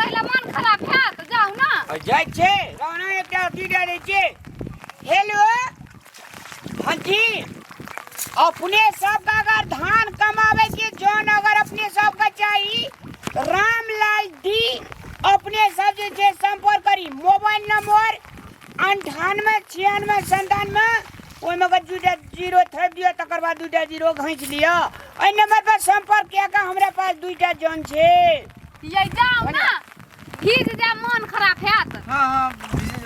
कहला मन खराब है तो जाओ ना जाय छे राणा एकटा अथी दे दै छे हेलो हां जी अपने सब का अगर धान कमावे के जोन अगर अपने सब का चाहिए रामलाल डी अपने सब जे संपर्क करी मोबाइल नंबर 989697 ओय में का जीरो थप दियो तकर बाद दूटा जीरो घइच लियो ए नंबर पर संपर्क किया का हमरा पास दुईटा जन छे ये जाओ ना भीज जा मन खराब है तो हां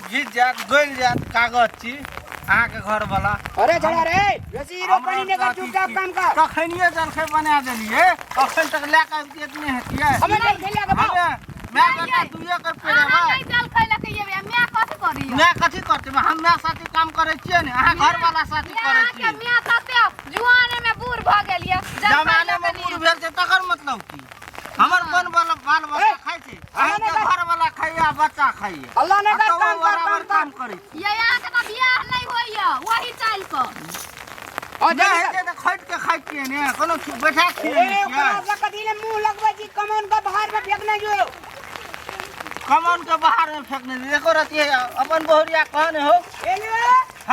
भीज जा गोल जा कागज छी अहाँ के घर वाला अरे चला रे रसीरो पानी ने का चुपचाप काम कर कखनिए जलखै बना देलिए अखन तक ला के इतने हतिया हमें खेला के भाव मैं कहता तू ये कर पेरे हां नहीं जल खैला के ये मैं कथि करी मैं कथि करते हम मैं साथी काम करे छिए ने अहाँ घर वाला साथी करे छिए मैं साथे जुआने में बूढ़ भ गेलिए जमाने में बूढ़ भेल छै तकर मतलब की हमर बन वाला बाल बच्चा खाइ छै अहाँ के घर वाला खाइया बच्चा खाइया अल्लाह ने का काम काम करे ये यहाँ के तो बियाह नहीं होइया वही चाल को और जा है त खट के खाइ छिए ने कोनो बैठा छिए ए ओकरा से कथि ने मुंह लगबै छी कमन का बाहर में फेंकना जो कमन के बाहर में फेंकने देखो रतिए अपन बहुरिया कहने हो हेलो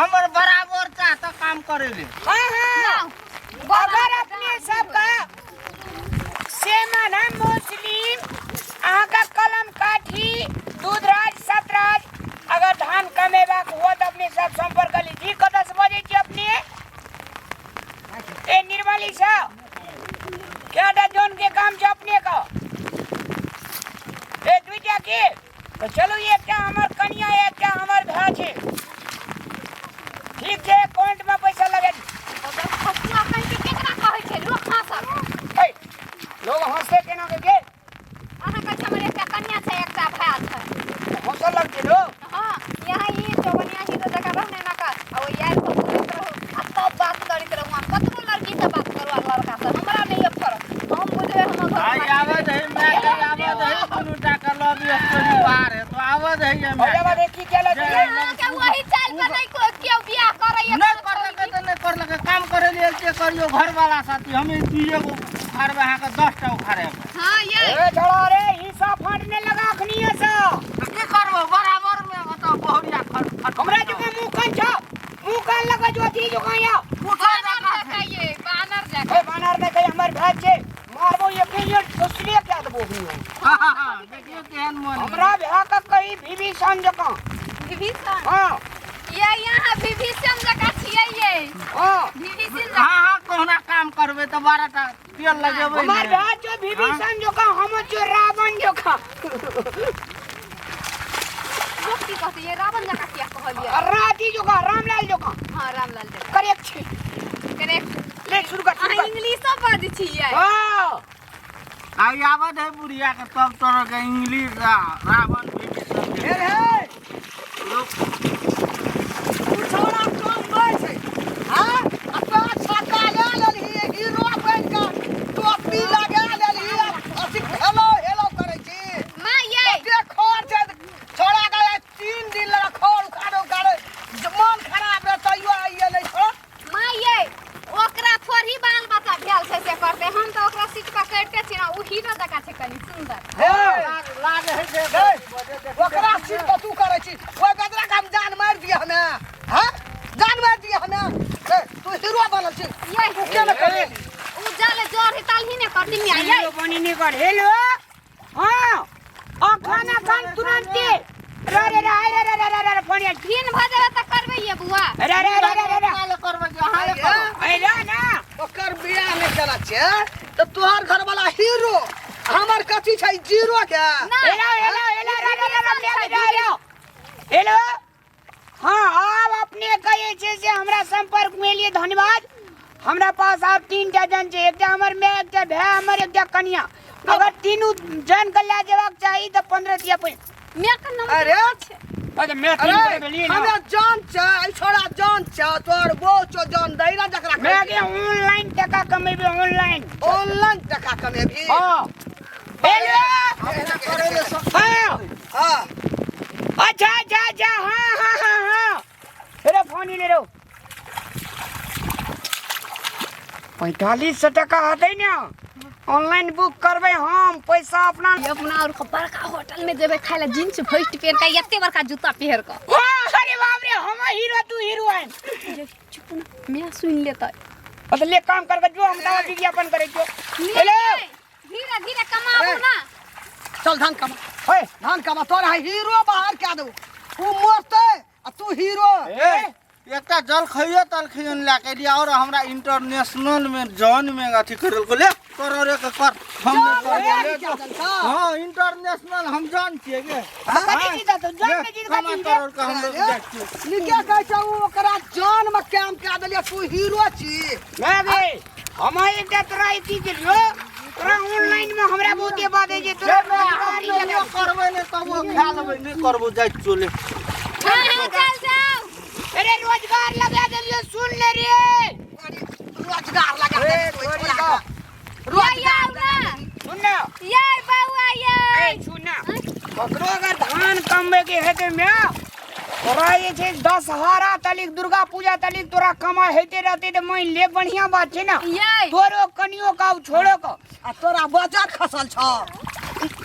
हमर बराबर चा त काम करे ले हां हां अगर अपने सब का सेमन है मुस्लिम अहाँ का कलम काठी दूधराज सतराज अगर धान कमेबा हुआ तो अपने सब संपर्क कर लीजिए कत से बजे छी अपने ए निर्मली साहब क्या जोन के काम छ अपने का ए दुईटा के तो चलो ये क्या हमर कन्या है क्या हमर भा छे ठीक है अकाउंट में पैसा लगा दी फसला कहीं के केकरा कहै छै लोग हंसत ए लोग हंसे केना के अहाँ का हमर एकटा कन्या छै एकटा भाय छै हंस लगते लो हां यहाँ ही चौबनिया ही तो जगह रहने ना का और यार तो बोलत रहो अब तो बात करित रहो कतनो लड़की से बात करवा लड़का से हमरा नहीं फरक हम बुझे हम घर आई आवत है मैं आवत है कोनो टाका लबी स्टोरी बाहर है तो आवत है ये मैं अब देखी क्या लगे के वही चाल पर नहीं को क्यों बियाह करैया नहीं कर लगे तो नहीं कर लगे काम करे लिए के करियो घर वाला साथी हमें दुइए को उखाड़बे अहाँ के 10 टा उखाड़े हां ये ए झड़ा रे हिस्सा फाटने लगा अखनिए से तो की करबो बराबर में बताओ बहुरिया खट हमरा जो के मुंह कान छ मुंह कान लगा जो थी जो कहिया उठा रखा ये बानर जाके ए बानर ने कही हमर भाई छे मारबो ये कहियो सोचलिए क्या दबो हां देखियो केहन मन हमरा भा का कही विभीषण जका विभीषण हां ये यहाँ विभीषण जका छियै ये हां विभीषण हां कोना काम करबे तो 12 टा तेल लगेबै हमार भाई जो विभीषण जका हम जो रावण जका लोग की कहते ये रावण जका क्या कहलिए राती जका रामलाल जका हां रामलाल जका करेक्ट छे करेक्ट ले शुरू कर अहाँ इंग्लिशो बाजै छियै हां आई आवत है बुढ़िया के तब तरह के इंग्लिश रावण विभीषण हे हे छोड़ा कम गई छै हां अपना छक्का ले लेली हीरो बन के टोपी लगा लेली अथी हेलो हेलो करे छी मां ये के खोर छै छोड़ा गए 3 दिन लगा खोर उखाड़ो मन खराब है तइयो आइए नहीं छो मां ये ओकरा थोड़ी बाल बच्चा भेल छै से करते हम तो ओकरा सीट पर करते छी ना उ हीरो जका छै कनी सुंदर लागे है जे ओकरा सीट पर तू करे छी ओइ बेदरा काम जान मार दिया हमें हां जान मार दिया हमें तू हीरो बनल छी ये तू के न करे उ जाले जोर हिताल ही ने कर दी मिया ये हेलो बनी नहीं कर हेलो हां और खाना खान तुरंत रे रे रे फोन 3 बजे तक करबै ये बुआ रे रे रे माले करबे के हां ले अइला ना ओकर बियाह नहीं करा छे तो तोहर घर वाला हीरो हमर कथि छै जीरो के हेलो हेलो हाँ आप अपने कहे छे से हमरा संपर्क में लिए धन्यवाद हमरा पास आप 3 टा जन छे एकटा हमर मैं एकटा भाई हमर एकटा कन्या अगर तीनों जन के ले जेबाक चाहिए तो 15 दिया पे मैं का नंबर अरे अरे मैं अरे हमें जान छै छोड़ा जान छै तोर वो चो जान दैरा जकरा मैं के ऑनलाइन टका कमेबे ऑनलाइन टका कमेबी हां हेलो हां हां अच्छा हाँ फिर फोन ही ले रहो 4500 टका आते ना ऑनलाइन बुक करबे हम पैसा अपना ये अपना और बड़का होटल में जेबे खाए ला जींस फर्स्ट पहन का एते बड़का जूता पहन का ओ अरे बाप रे हम हीरो तू हीरोइन ये चुप ना मैं सुन लेता बदले काम करके जो हम दवा विज्ञापन करे जो हेलो धीरे धीरे कमाबू ना चल धान कमा ओए धान कमा तोरा हीरो बाहर क्या दो तू मरते आ तू हीरो एकटा जल खइयो तल खइयन लाके दिया और हमरा इंटरनेशनल में जॉन में अथी करल को ले करोड़े के कर हम ले हां इंटरनेशनल हम जान छिए गे कथी जीता तो जान में जीत कमा करोड़ का हम लोग जान छिए नी क्या कहै छौ ओकरा जान में काम क्या देलिया तू हीरो छी मैं बे हम एकटा तोरा इति दियो तोरा ऑनलाइन में हमरा बहुते बात है जे तोरा रोजगारी लगे करबे ने तब वो खा लेबे नहीं करबो जाय चले हां चल जाओ अरे रोजगार लगा देलियो सुन ले रे रोजगार लगा दे रोजगार ना सुन ना यार बाबू ए यार सुन ना ककरो अगर धान कमबे के हेते में तोरा ये छे दशहरा तलिक दुर्गा पूजा तलिक तोरा कमा हेते रहते त मैं ले बढ़िया बात छे ना ये तोरो कनियो का छोड़ो को आ तोरा बाजार खसल छ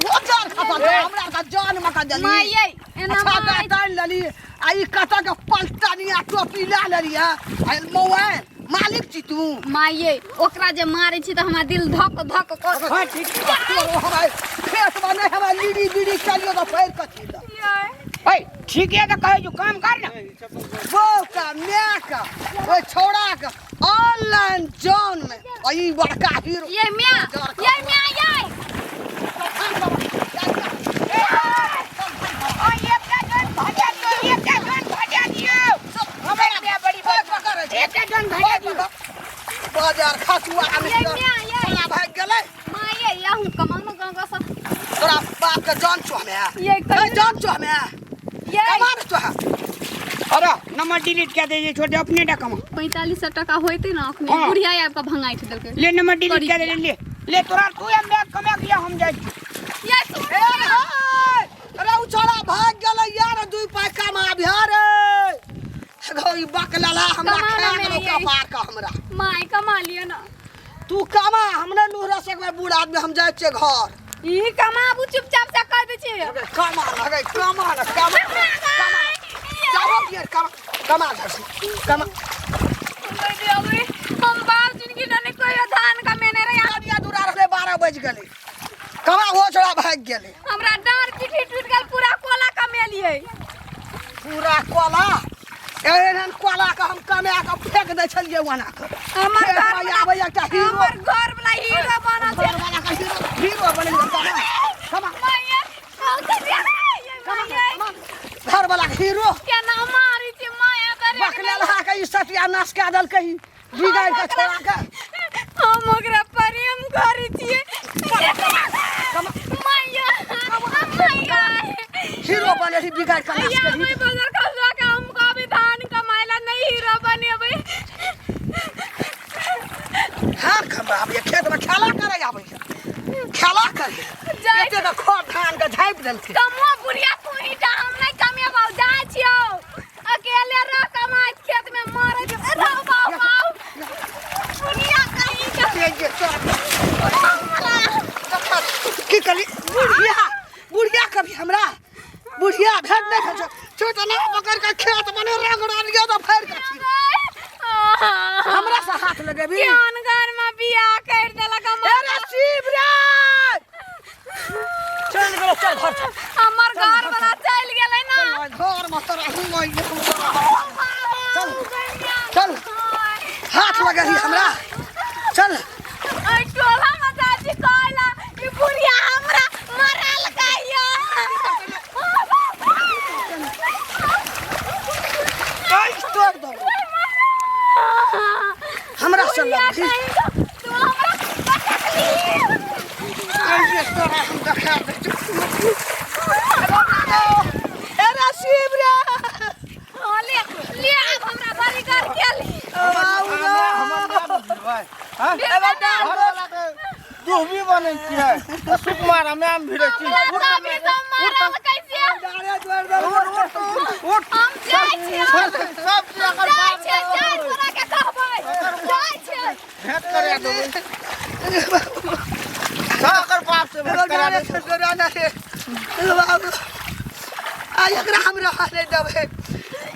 बाजार खसल छ हमरा का जान में का देली मां ये एना अच्छा मां गातन लली आई कता के पलटनिया टोपी ला लेली है आई मोबाइल मालिक छी तू मां ये ओकरा जे मारे छी त हमरा दिल धक धक कर हां ठीक खेत में नहीं हमारे लीडी बीडी चलियो तो पैर कथी ला ओए ठीक है तो कहे जो काम कर ना वो का मैं का वो छोड़ा का ऑनलाइन जॉन में आई बड़का हीरो ये मियां ये ओ ये का जन भाजा तो ये का जन भाजा दियो हमारे पे बड़ी बात पकड़ एक का जन भाजा दियो बाजार खसुआ में ये चला भाग गेले मां ये हूं कमानो गांव का सब तोरा बाप का जान छो हमें ये जान छो हमें ये कमान छो अरे नंबर डिलीट कर दे ये छोटे अपने टा कमा 45 टका होइते ना अखने हाँ। बुढ़िया आपका भंगाई थे देलके ले नंबर डिलीट कर दे ले तोरा तू हम बैग कमा किया हम जाए ये सुन अरे उ छोड़ा भाग गेले यार दुई पाई कमा बिहार गई बकलला हमरा कमाना खा मेरे के ये। पार का हमरा माई कमा लियो ना तू कमा हमने नूरा से में बूढ़ा आदमी हम जाए छे घर ई कमाबू चुपचाप से कर दे छी कमा लगे कमा जाओ यार कमा कमा हम बाप जिंदगी ने कोई धान का मैंने रे दिया दूरा रखले 12 बज गेले कमा हो छोड़ा भाग गेले हमरा डार पिठी टूट गेल पूरा कोला कमेलिए पूरा कोला एहन कोला का हम कमा के फेंक दे छलिए वना के हमर घर आबै एकटा हीरो हमर घर वाला हीरो बना छे वाला का हीरो बने कमा माये घर वाला हीरो के ना मारी छे माया करे बकलला का इज्जत या नाश का दल कही बिगाड़ के छोड़ा के हम ओकरा प्रेम करै छिए माया माया हीरो बने ही बिगाड़ के नाश या कही मैं बाजार का जाके हमको अभी धान कमाइला नहीं हीरो बने भाई धान खबा अब ये खेत में खेला करे आबै खेला करे एते तो खो धान के झाइप देलथि कमो बुढ़िया तू ही जा हम नहीं कमेबौ जाय छियो अकेले रह कमाई खेत में मारे रह बाबा बुढ़िया कहीं की करी बुढ़िया कभी हमरा बुढ़िया भेट नहीं खा छोटा ना पकड़ के खेत में रगड़ा लियो तो फेर के हमरा से हाथ लगेबी केहन घर में बियाह कर देलक अरे शिवराज चल गेलो चल घर हमर घर वाला चल गेलै ना घर में तोरा हुई चल चल हाथ लगेही हमरा चल आई टोला में जाजी कहला कि बुढ़िया हमरा मरल गइया आई स्टॉप दो हमरा से लगी तू हमरा पटकली आई तोरा हम देखा दे अरे शिवराज ले ले अब हमरा बारी कर के ली तू भी बने छिए सुकुमार हमें हम भिड़े छी अभी तो मारल कैसे उठ हम जाय छी सब से अगर जाय छी जाय तोरा के कहबै जाय छी भेंट करे देबे साकर बाप से भेंट करा दे डराना रे बाबू आ एकरा हमरा हाले देबे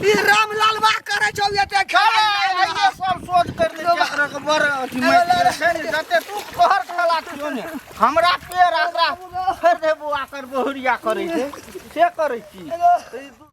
ई रामलाल बा करे छौ एते खेला ये सब सोच कर ले एकरा के बर अथी में से जते तू कहर खेला छियो ने हमरा पेड़ आकरा फेर देबो आकर बहुरिया करे छै से करे छी